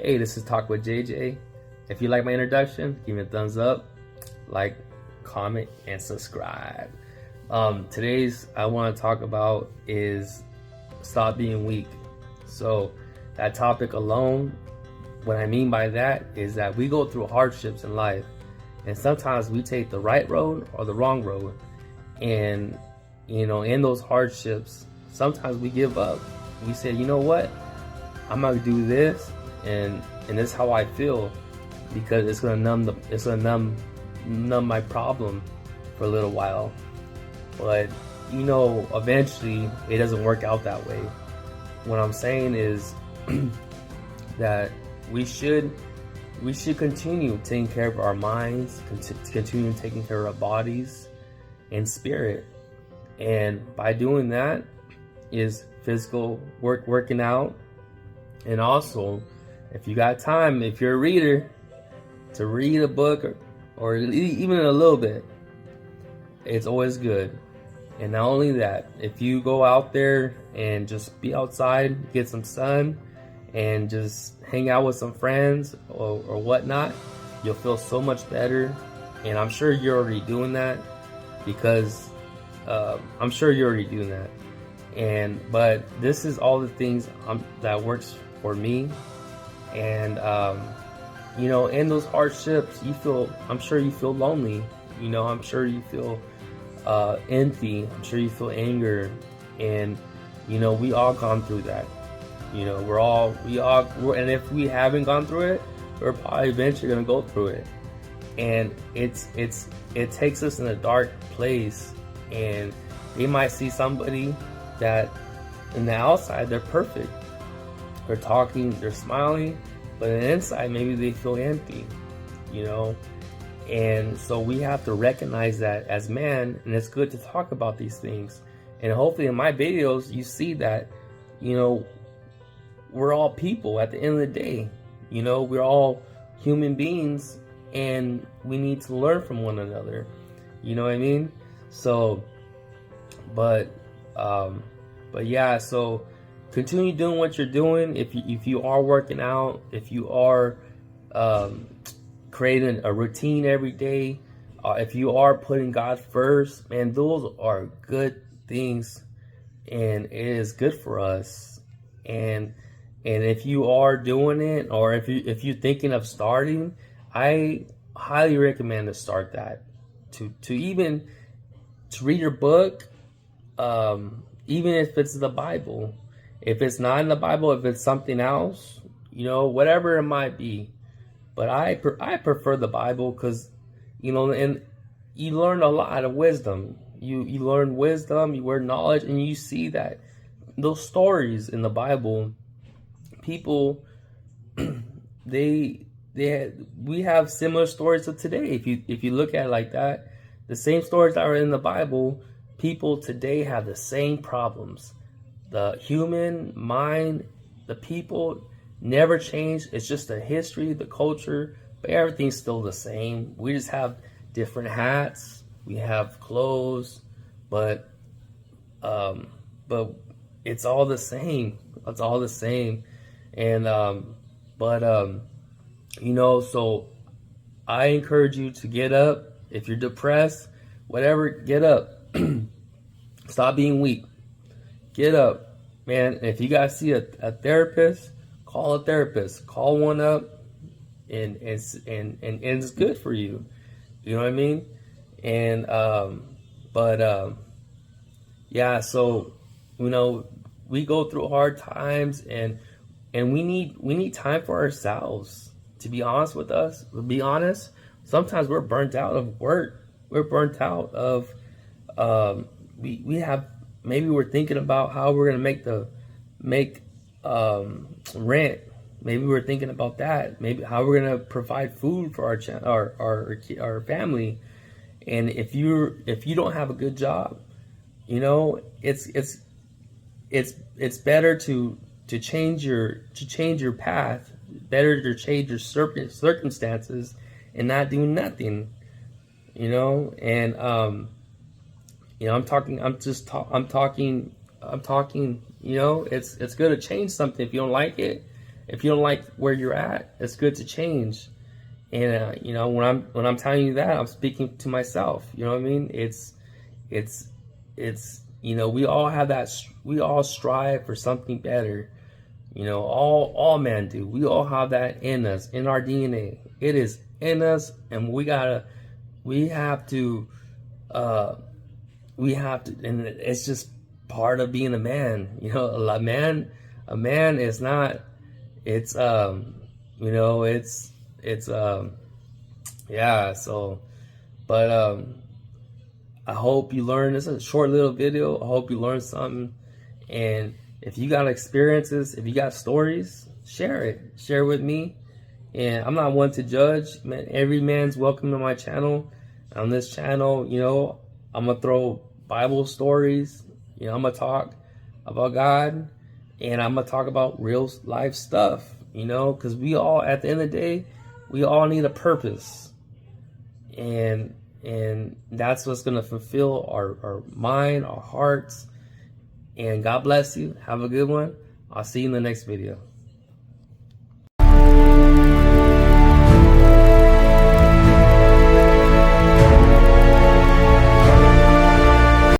Hey, this is Talk with JJ. If you like my introduction, give me a thumbs up, like, comment, and subscribe. Today's I want to talk about is stop being weak. So that topic alone, what I mean by that is that we go through hardships in life, and sometimes we take the right road or the wrong road. And in those hardships, sometimes we give up. We say, you know what, I'm gonna do this, and this is how I feel, because it's gonna numb my problem for a little while. But eventually it doesn't work out that way. What I'm saying is that we should continue taking care of our minds, continue taking care of our bodies and spirit. And by doing that is physical working out. And also, if you got time, if you're a reader, to read a book or even a little bit, it's always good. And not only that, if you go out there and just be outside, get some sun, and just hang out with some friends or whatnot, you'll feel so much better. And I'm sure you're already doing that, because but this is all the things that works for me. And in those hardships, I'm sure you feel lonely. I'm sure you feel empty. I'm sure you feel anger, and we all gone through that. And if we haven't gone through it, we're probably eventually gonna go through it. And it takes us in a dark place, and they might see somebody that in the outside they're perfect. They're talking, they're smiling, but on the inside maybe they feel empty. And so we have to recognize that as man, and it's good to talk about these things. And hopefully in my videos you see that we're all people at the end of the day. We're all human beings, and we need to learn from one another. You know what I mean? So but yeah, so continue doing what you're doing. If you are working out, if you are creating a routine every day, if you are putting God first, man, those are good things, and it is good for us. And if you are doing it, or if you're thinking of starting, I highly recommend to start that. To read your book, even if it's the Bible. If it's not in the Bible, if it's something else, whatever it might be. But I prefer the Bible, because and you learn a lot of wisdom. You learn wisdom, you learn knowledge, and you see that those stories in the Bible, people we have similar stories to today. If you look at it like that, the same stories that are in the Bible, people today have the same problems. The human mind, the people never change. It's just the history, the culture, but everything's still the same. We just have different hats, we have clothes, but it's all the same. It's all the same. And so I encourage you to get up. If you're depressed, whatever, get up. Stop being weak. Get up, man. If you guys see a therapist, call a therapist. Call one up, and it's good for you. You know what I mean? And yeah. So we go through hard times, and we need time for ourselves. To be honest with us, sometimes we're burnt out of work. We're burnt out of maybe we're thinking about how we're gonna make rent. Maybe we're thinking about that. Maybe how we're gonna provide food for our family. And if you don't have a good job, it's better to change your path. Better to change your circumstances and not do nothing. And I'm talking. It's good to change something. If you don't like it, if you don't like where you're at, it's good to change. And you know, when I'm telling you that, I'm speaking to myself. You know what I mean? It's you know, we all have that. We all strive for something better. You know, all men do. We all have that in us, in our DNA. It is in us, and we have to, and it's just part of being a man. You know, a man is not. It's you know, it's yeah. So, but I hope you learned. This is a short little video. I hope you learned something. And if you got experiences, if you got stories, share it. Share with me. And I'm not one to judge. Man, every man's welcome to my channel. On this channel, you know, I'm gonna throw Bible stories. You know, I'm gonna talk about God, and I'm gonna talk about real life stuff. You know, because we all, at the end of the day, we all need a purpose, and that's what's gonna fulfill our mind, our hearts. And God bless you. Have a good one. I'll see you in the next video.